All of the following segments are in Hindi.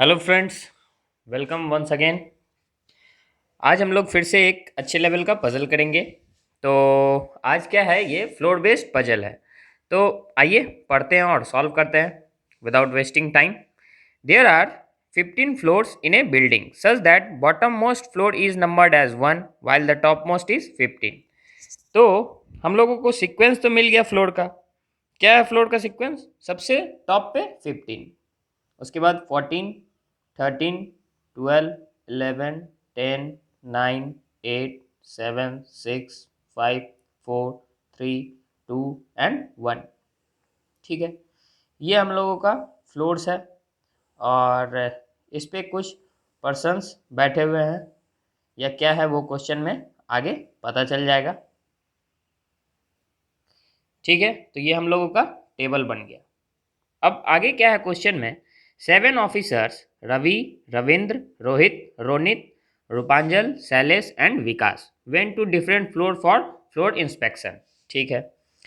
Hello friends, welcome once again. आज हम लोग फिर से एक अच्छे लेवल का पज़ल करेंगे। तो आज क्या है, ये फ्लोर बेस्ड पजल है। तो आइए पढ़ते हैं और सॉल्व करते हैं without wasting time. There are 15 floors in a building such that bottom most floor is numbered as 1 while the top most is 15। तो हम लोगों को सीक्वेंस तो मिल गया फ्लोर का। क्या है फ्लोर का सीक्वेंस? सबसे टॉप पे 15, उसके बाद 14, 13, 12, 11, 10, 9, 8, 7, 6, 5, 4, 3, 2 एंड 1। ठीक है, ये हम लोगों का फ्लोर्स है और इस पे कुछ पर्सन्स बैठे हुए हैं या क्या है वो क्वेश्चन में आगे पता चल जाएगा। ठीक है, तो ये हम लोगों का टेबल बन गया। अब आगे क्या है क्वेश्चन में, 7 officers Ravi, Ravindra, Rohit, Ronit, Rupanjal, Shailesh and Vikas went to different floor for floor inspection. ठीक है,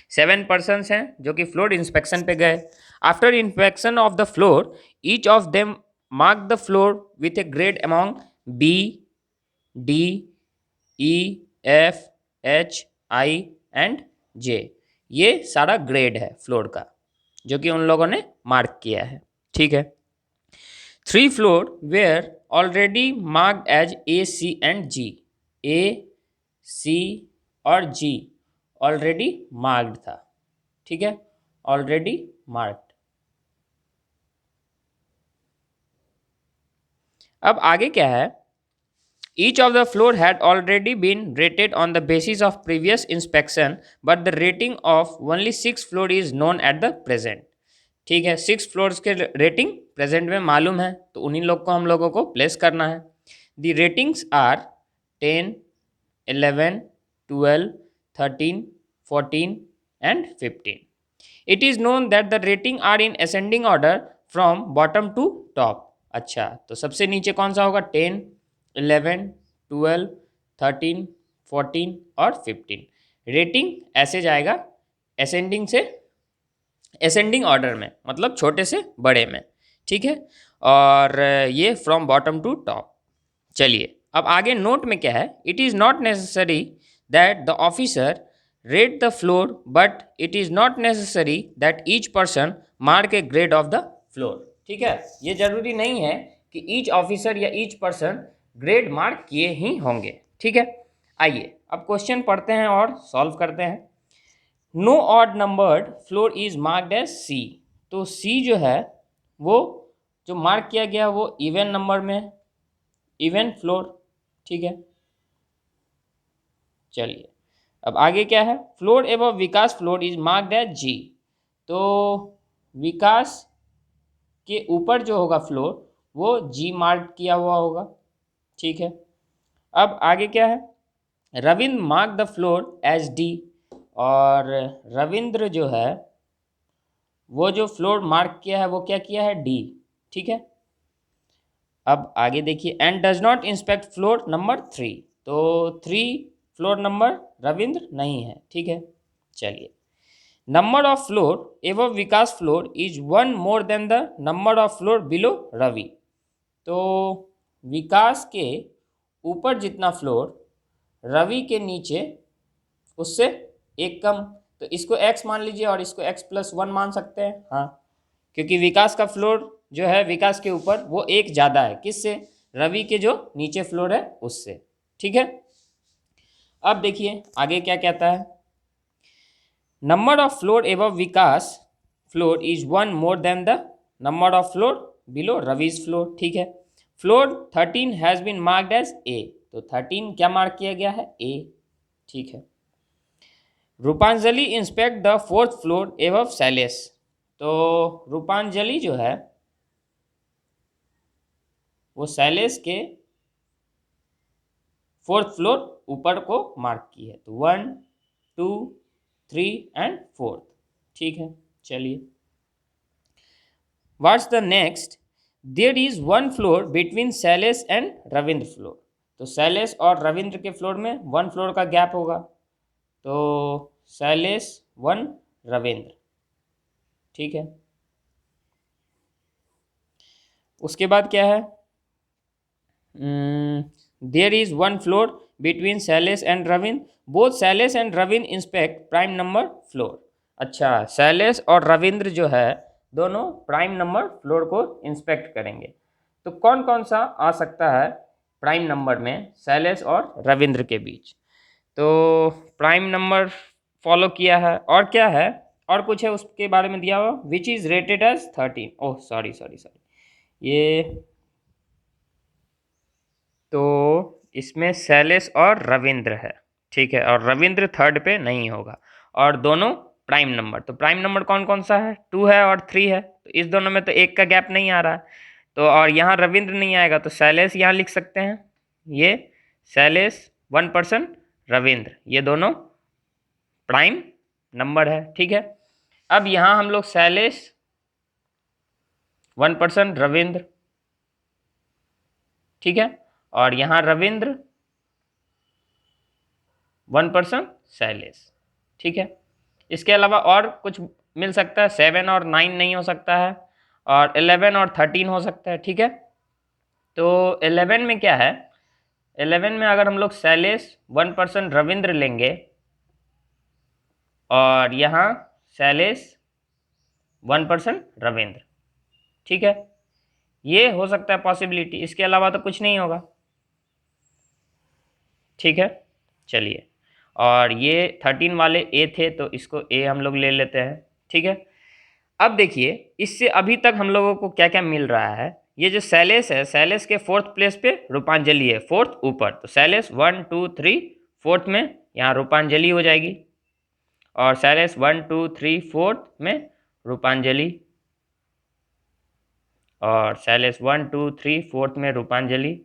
7 पर्सन्स हैं जो कि फ्लोर इंस्पेक्शन पे गए। After inspection of the floor each of them mark the floor with a grade among B, D, E, F, H, I and J. ये सारा ग्रेड है फ्लोर का जो कि उन लोगों ने मार्क किया है। ठीक है, 3 floor were already marked as A, C and G. A, C और जी ऑलरेडी मार्क्ड था। ठीक है, ऑलरेडी मार्क्ड। अब आगे क्या है, each of the floor had already been rated on the basis of previous inspection but the rating of only 6 floor is known at the present। ठीक है, 6 फ्लोर्स के रेटिंग प्रेजेंट में मालूम है तो उन्हीं लोग को हम लोगों को प्लेस करना है। The ratings are 10, 11, 12, 13, 14 and 15। It is known that the rating are in ascending order from bottom to top. अच्छा, तो सबसे नीचे कौन सा होगा? 10, 11, 12, 13, 14 और 15। रेटिंग ऐसे जाएगा असेंडिंग से असेंडिंग ऑर्डर में, मतलब छोटे से बड़े में। ठीक है, और ये फ्रॉम बॉटम टू टॉप। चलिए अब आगे नोट में क्या है, it is not necessary that the officer rate the floor but it is not necessary that each person mark A grade of the floor. ठीक है, ये जरूरी नहीं है कि ईच ऑफिसर या ईच पर्सन ग्रेड मार्क किए ही होंगे। ठीक है, आइए अब क्वेश्चन पढ़ते हैं और सॉल्व करते हैं। No odd numbered floor is marked as C. तो सी जो है वो जो मार्क किया गया वो इवन नंबर में, इवन फ्लोर। ठीक है, चलिए अब आगे क्या है, फ्लोर एवं Vikas floor is marked as जी। तो विकास के ऊपर जो होगा फ्लोर वो जी मार्क किया हुआ होगा। ठीक है, अब आगे क्या है, Ravindra mark the floor as D. और रविंद्र जो है वो जो फ्लोर मार्क किया है वो क्या किया है? डी। ठीक है, अब आगे देखिए, and does not inspect floor number 3। तो 3 फ्लोर नंबर रविंद्र नहीं है। ठीक है, चलिए, नंबर ऑफ फ्लोर एवं Vikas floor is 1 more than the number of floor below Ravi. तो विकास के ऊपर जितना फ्लोर रवि के नीचे उससे एक कम। तो इसको x मान लीजिए और इसको x+1 मान सकते हैं। हाँ, क्योंकि विकास का फ्लोर जो है विकास के ऊपर वो एक ज़्यादा है, किससे? रवि के जो नीचे फ्लोर है उससे। ठीक है, अब देखिए आगे क्या कहता है, नंबर ऑफ फ्लोर एवं Vikas floor is 1 more than the number of floor below Ravi's floor. ठीक है, floor 13 has been marked as A. तो 13 क्या मार्क किया गया है? ए। ठीक है, Rupanjali inspect the 4th floor एवं शैलेश। तो रूपांजलि जो है वो शैलेश के 4th फ्लोर ऊपर को मार्क की है। तो 1, 2, 3 एंड 4th। ठीक है, चलिए, what's the next, there is 1 floor between Shailesh and Ravindra floor. तो शैलेश और रविंद्र के फ्लोर में 1 फ्लोर का गैप होगा। तो शैलेश 1, रविंद्र। ठीक है, उसके बाद क्या है, there is one floor between Shailesh and Ravindra, both Shailesh and Ravindra inspect prime number floor. अच्छा, शैलेश और रविंद्र जो है दोनों प्राइम नंबर फ्लोर को इंस्पेक्ट करेंगे। तो कौन कौन सा आ सकता है प्राइम नंबर में शैलेश और रविंद्र के बीच? तो प्राइम नंबर फॉलो किया है, और क्या है, और कुछ है उसके बारे में दिया हुआ, which is rated as 13। Oh sorry sorry sorry, ये तो इसमें शैलेश और रविंद्र है, ठीक है, और रविंद्र थर्ड पे नहीं होगा, और दोनों प्राइम नंबर। तो प्राइम नंबर कौन कौन सा है, 2 है और 3 है, तो इस दोनों में तो एक का गैप नहीं आ रहा है, तो और यहाँ रविंद्र नहीं आएगा, तो शैलेश यहाँ लिख सकते हैं, ये शैलेश 1% रविंद्र, ये दोनों प्राइम नंबर है, ठीक है। अब यहाँ हम लोग शैलेश 1% रविंद्र, ठीक है, और यहाँ रविंद्र 1% शैलेश, ठीक है। इसके अलावा और कुछ मिल सकता है, 7 और 9 नहीं हो सकता है, और 11 और 13 हो सकता है, ठीक है। तो 11 में क्या है, 11 में अगर हम लोग शैलेश 1% रविंद्र लेंगे और यहाँ शैलेश 1% रविंद्र, ठीक है, ये हो सकता है पॉसिबिलिटी, इसके अलावा तो कुछ नहीं होगा, ठीक है। चलिए, और ये 13 वाले ए थे, तो इसको ए हम लोग ले लेते हैं, ठीक है। अब देखिए, इससे अभी तक हम लोगों को क्या क्या मिल रहा है, ये जो शैलेश है, शैलेश के 4th प्लेस पे रूपांजलि है, 4th ऊपर, तो शैलेश 1 2 3 4th में यहाँ रूपांजलि हो जाएगी, और शैलेश 1 2 3 4th में रूपांजलि, और शैलेश 1 2 3 4th में रूपांजलि,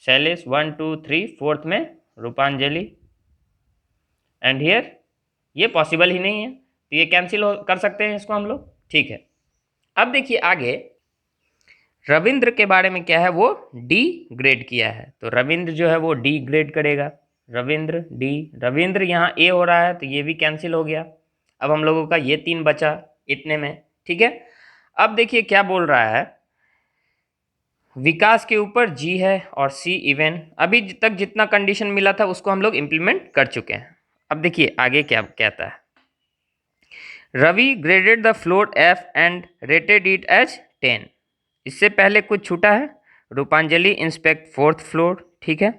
शैलेश 1 2 3 4th में रूपांजलि, एंड हियर ये पॉसिबल ही नहीं है, तो ये कैंसिल कर सकते हैं इसको हम लोग, ठीक है। अब देखिए आगे, रविंद्र के बारे में क्या है, वो डी ग्रेड किया है, तो रविंद्र जो है वो डी ग्रेड करेगा, रविंद्र डी, रविंद्र यहाँ ए हो रहा है, तो ये भी कैंसिल हो गया, अब हम लोगों का ये 3 बचा इतने में, ठीक है। अब देखिए क्या बोल रहा है, विकास के ऊपर जी है और सी इवन, अभी तक जितना कंडीशन मिला था उसको हम लोग इम्प्लीमेंट कर चुके हैं। अब देखिए आगे क्या कहता है, Ravi graded the floor F and rated it as 10, इससे पहले कुछ छूटा है, रूपांजलि इंस्पेक्ट 4th फ्लोर, ठीक है।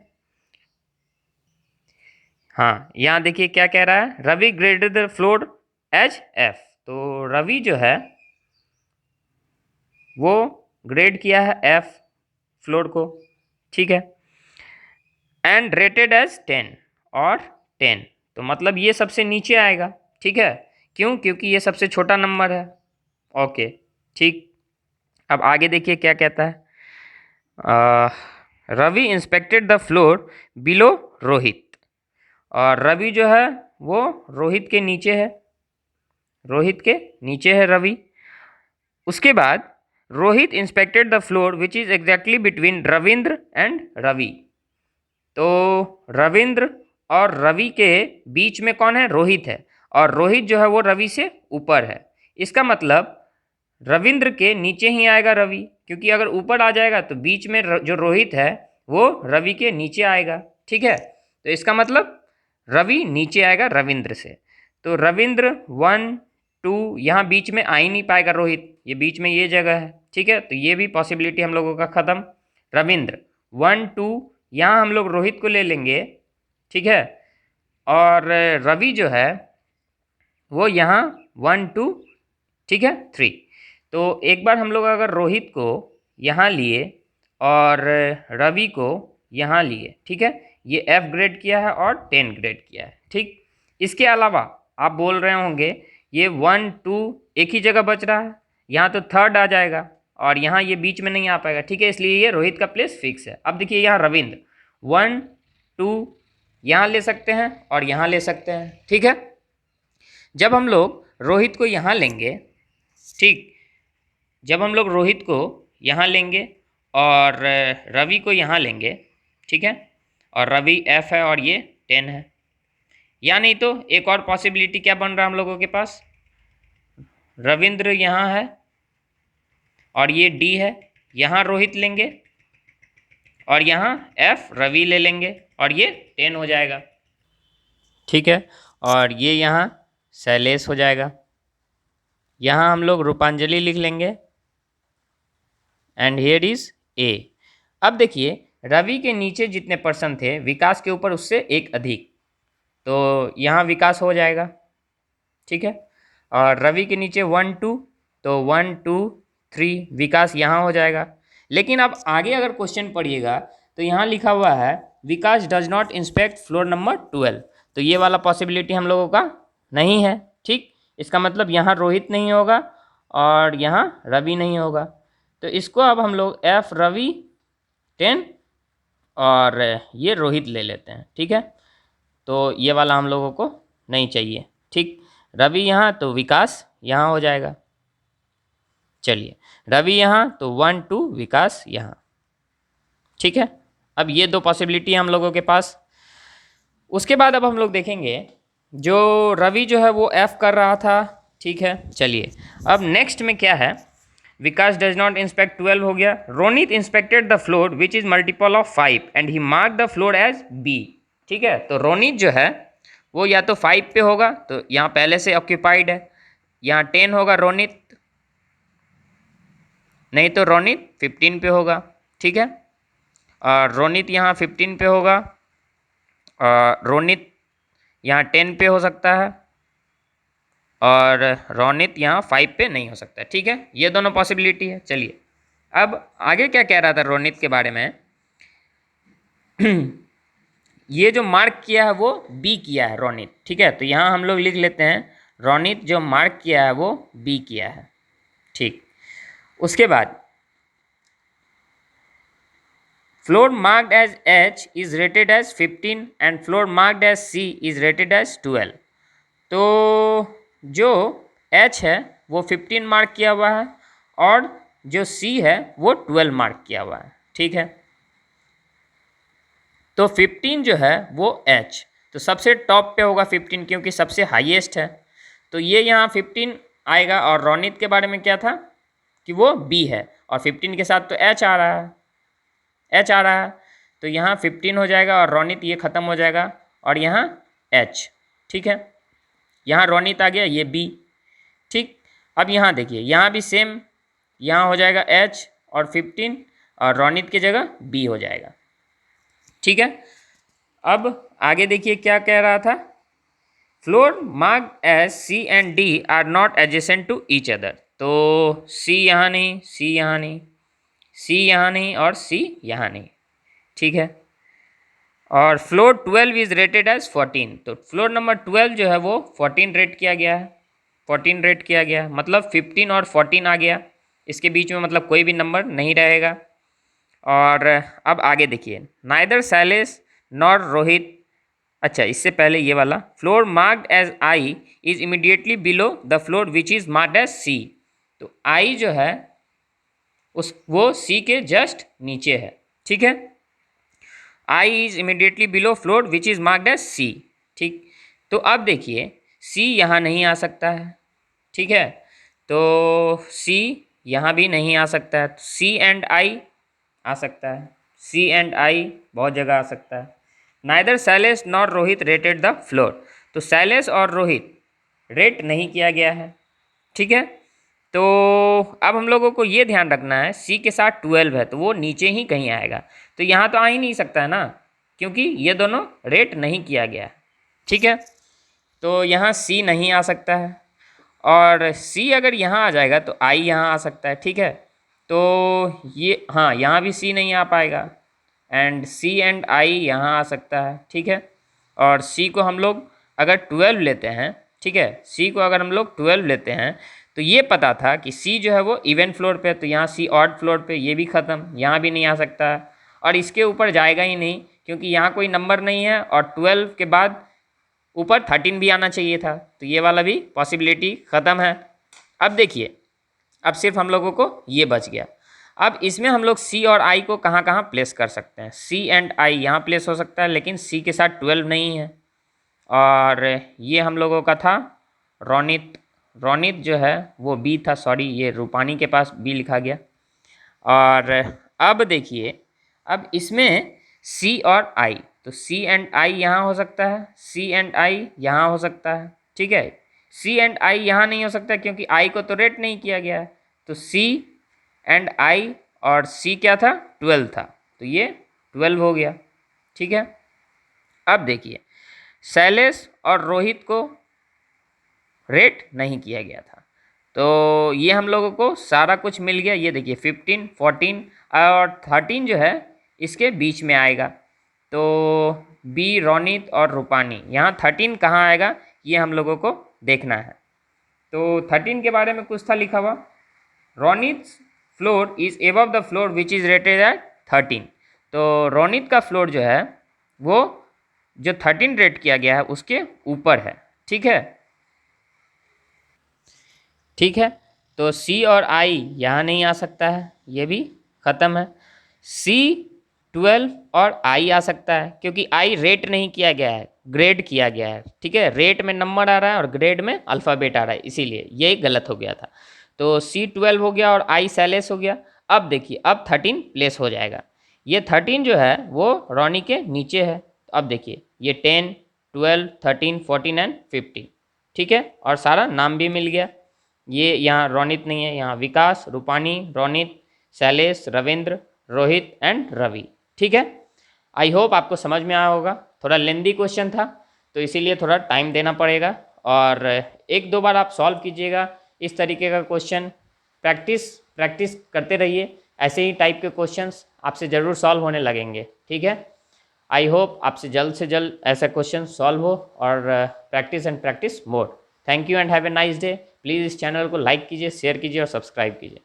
हाँ, यहाँ देखिए क्या कह रहा है, Ravi graded the floor as F, तो रवि जो है वो ग्रेड किया है एफ फ्लोर को, ठीक है, एंड रेटेड एज 10 और 10, तो मतलब ये सबसे नीचे आएगा, ठीक है, क्यों, क्योंकि ये सबसे छोटा नंबर है, ओके, ठीक। अब आगे देखिए क्या कहता है, Ravi inspected the floor below Rohit, और रवि जो है वो रोहित के नीचे है, रोहित के नीचे है रवि। उसके बाद Rohit inspected the floor which is exactly between Ravindra and Ravi, तो रविंद्र और रवि के बीच में कौन है, रोहित है, और रोहित जो है वो रवि से ऊपर है, इसका मतलब रविंद्र के नीचे ही आएगा रवि, क्योंकि अगर ऊपर आ जाएगा तो बीच में जो रोहित है वो रवि के नीचे आएगा, ठीक है, तो इसका मतलब रवि नीचे आएगा रविंद्र से, तो रविंद्र 1 2 यहाँ बीच में आ ही नहीं पाएगा रोहित, ये बीच में ये जगह है, ठीक है, तो ये भी पॉसिबिलिटी हम लोगों का ख़त्म, रविंद्र 1 2 यहाँ हम लोग रोहित को ले लेंगे, ठीक है, और रवि जो है वो यहाँ 1 2, ठीक है, 3, तो एक बार हम लोग अगर रोहित को यहाँ लिए और रवि को यहाँ लिए, ठीक है, ये एफ ग्रेड किया है और 10 ग्रेड किया है, ठीक। इसके अलावा आप बोल रहे होंगे ये 1 2 एक ही जगह बच रहा है, यहाँ तो थर्ड आ जाएगा और यहाँ ये बीच में नहीं आ पाएगा, ठीक है, इसलिए ये रोहित का प्लेस फिक्स है। अब देखिए यहाँ रविंद्र 1 2 यहाँ ले सकते हैं और यहाँ ले सकते हैं, ठीक है। जब हम लोग रोहित को यहाँ लेंगे, ठीक, जब हम लोग रोहित को यहाँ लेंगे और रवि को यहाँ लेंगे, ठीक है, और रवि एफ है और ये 10 है, या नहीं तो एक और पॉसिबिलिटी क्या बन रहा है हम लोगों के पास, रविंद्र यहाँ है और ये डी है, यहाँ रोहित लेंगे और यहाँ एफ रवि ले लेंगे और ये 10 हो जाएगा, ठीक है। और ये यहाँ शैलेश हो जाएगा, यहाँ हम लोग रूपांजलि लिख लेंगे एंड हियर इज ए। अब देखिए रवि के नीचे जितने पर्सन थे विकास के ऊपर उससे एक अधिक, तो यहाँ विकास हो जाएगा, ठीक है। और रवि के नीचे 1 2, तो 1 2 3 विकास यहाँ हो जाएगा। लेकिन अब आगे अगर क्वेश्चन पढ़िएगा तो यहाँ लिखा हुआ है Vikas does not inspect floor number 12, तो ये वाला पॉसिबिलिटी हम लोगों का नहीं है, ठीक। इसका मतलब यहाँ रोहित नहीं होगा और यहाँ रवि नहीं होगा, तो इसको अब हम लोग एफ रवि 10 और ये रोहित ले लेते हैं, ठीक है। तो ये वाला हम लोगों को नहीं चाहिए, ठीक। रवि यहाँ तो विकास यहाँ हो जाएगा, चलिए रवि यहाँ तो 1 2 विकास यहाँ, ठीक है। अब ये दो पॉसिबिलिटी हम लोगों के पास। उसके बाद अब हम लोग देखेंगे जो रवि जो है वो एफ कर रहा था, ठीक है। चलिए अब नेक्स्ट में क्या है, विकास डज नॉट इंस्पेक्ट 12 हो गया। Ronit inspected the floor which is multiple of 5 and he mark the floor as B, ठीक है। तो रोनित जो है वो या तो 5 पे होगा, तो यहाँ पहले से ऑक्यूपाइड है, यहाँ 10 होगा रोनित, नहीं तो रोनित 15 पे होगा, ठीक है। और रोनित यहाँ 15 पे होगा और रोनित यहाँ 10 पे हो सकता है और रोनित यहाँ 5 पे नहीं हो सकता, ठीक है। ये दोनों पॉसिबिलिटी है। चलिए अब आगे क्या कह रहा था रोनित के बारे में ये जो मार्क किया है वो बी किया है रोनित, ठीक है। तो यहाँ हम लोग लिख लेते हैं रोनित जो मार्क किया है वो बी किया है, ठीक। उसके बाद floor marked as H is rated as 15 and floor marked as C is rated as 12। तो जो एच है वो 15 मार्क किया हुआ है और जो सी है वो 12 मार्क किया हुआ है, ठीक है। तो 15 जो है वो एच, तो सबसे टॉप पे होगा 15 क्योंकि सबसे हाईएस्ट है, तो ये यहाँ 15 आएगा। और रोनित के बारे में क्या था कि वो बी है और 15 के साथ तो एच आ रहा है, एच आ रहा है, तो यहाँ 15 हो जाएगा और रोनित ये ख़त्म हो जाएगा और यहाँ एच, ठीक है। यहाँ रोनित आ गया, ये बी, ठीक। अब यहाँ देखिए यहाँ भी सेम, यहाँ हो जाएगा एच और 15 और रोनित की जगह बी हो जाएगा, ठीक है। अब आगे देखिए क्या कह रहा था, floor marked as C and D are not adjacent to each other. तो सी यहाँ नहीं, सी यहाँ नहीं, सी यहाँ नहीं और सी यहाँ नहीं, ठीक है। और फ्लोर 12 इज रेटेड एज 14, तो फ्लोर नंबर 12 जो है वो 14 रेट किया गया है, 14 रेट किया गया है, मतलब 15 और 14 आ गया, इसके बीच में मतलब कोई भी नंबर नहीं रहेगा। और अब आगे देखिए नाइदर शैलेश नॉर रोहित, अच्छा इससे पहले ये वाला floor marked as I is immediately below the floor which is marked as C, तो आई जो है उस वो सी के जस्ट नीचे है, ठीक है। I is immediately below floor which is marked as C, ठीक। तो अब देखिए सी यहाँ नहीं आ सकता है, ठीक है। तो सी यहाँ भी नहीं आ सकता है, सी एंड आई आ सकता है, सी एंड आई बहुत जगह आ सकता है। Neither Shailesh nor Rohit rated the floor, तो शैलेश और रोहित रेट नहीं किया गया है, ठीक है। तो अब हम लोगों को ये ध्यान रखना है सी के साथ 12 है तो वो नीचे ही कहीं आएगा, तो यहाँ तो आ ही नहीं सकता है ना क्योंकि ये दोनों रेट नहीं किया गया, ठीक है। तो यहाँ सी नहीं आ सकता है और सी अगर यहाँ आ जाएगा तो आई यहाँ आ सकता है, ठीक है। तो ये हाँ यहाँ भी सी नहीं आ पाएगा एंड सी एंड आई यहाँ आ सकता है, ठीक है। और सी को हम लोग अगर 12 लेते हैं, ठीक है, सी को अगर हम लोग 12 लेते हैं तो ये पता था कि सी जो है वो इवन फ्लोर पे, तो यहाँ सी ऑड फ्लोर पे, ये भी ख़त्म, यहाँ भी नहीं आ सकता है और इसके ऊपर जाएगा ही नहीं क्योंकि यहाँ कोई नंबर नहीं है और 12 के बाद ऊपर 13 भी आना चाहिए था, तो ये वाला भी पॉसिबिलिटी ख़त्म है। अब देखिए अब सिर्फ हम लोगों को ये बच गया। अब इसमें हम लोग सी और आई को कहाँ कहाँ प्लेस कर सकते हैं, सी एंड आई यहाँ प्लेस हो सकता है लेकिन सी के साथ 12 नहीं है और ये हम लोगों का था रोनित रोनित जो है वो बी था, सॉरी ये रूपानी के पास बी लिखा गया। और अब देखिए, अब इसमें सी और आई, तो सी एंड आई यहाँ हो सकता है, सी एंड आई यहाँ हो सकता है, ठीक है। सी एंड आई यहाँ नहीं हो सकता क्योंकि आई को तो रेट नहीं किया गया है, तो सी एंड आई, और सी क्या था, 12 था, तो ये 12 हो गया, ठीक है। अब देखिए, शैलेश और रोहित को रेट नहीं किया गया था, तो ये हम लोगों को सारा कुछ मिल गया। ये देखिए 15, 14 और 13 जो है इसके बीच में आएगा, तो बी रोनित और रूपानी, यहाँ 13 कहाँ आएगा ये हम लोगों को देखना है। तो 13 के बारे में कुछ था लिखा हुआ, Ronit floor is above the floor which is rated eight 13, तो रोनित का फ्लोर जो है वो जो 13 रेट किया गया है उसके ऊपर है, ठीक है। ठीक है, तो सी और आई यहाँ नहीं आ सकता है, ये भी ख़त्म है। सी 12 और आई आ सकता है क्योंकि आई रेट नहीं किया गया है, ग्रेड किया गया है, ठीक है। रेट में नंबर आ रहा है और ग्रेड में अल्फ़ाबेट आ रहा है, इसीलिए ये गलत हो गया था। तो सी 12 हो गया और आई शैलेश हो गया। अब देखिए, अब 13 प्लेस हो जाएगा। ये 13 जो है वो रोनी के नीचे है। अब देखिए, ये 10, 12, 13, 14 एंड 15, ठीक है। और सारा नाम भी मिल गया। ये यहाँ रोनित नहीं है, यहाँ विकास, रूपानी, रोनित, शैलेश, रविंद्र, रोहित एंड रवि, ठीक है। आई होप आपको समझ में आया होगा। थोड़ा लेंदी क्वेश्चन था तो इसीलिए थोड़ा टाइम देना पड़ेगा, और एक दो बार आप सॉल्व कीजिएगा इस तरीके का क्वेश्चन। प्रैक्टिस प्रैक्टिस करते रहिए, ऐसे ही टाइप के क्वेश्चंस आपसे ज़रूर सॉल्व होने लगेंगे, ठीक है। आई होप आपसे जल्द से जल्द ऐसा क्वेश्चन सॉल्व हो, और practice and practice more. Thank you and have a nice day. Please इस चैनल को लाइक कीजिए, शेयर कीजिए और सब्सक्राइब कीजिए।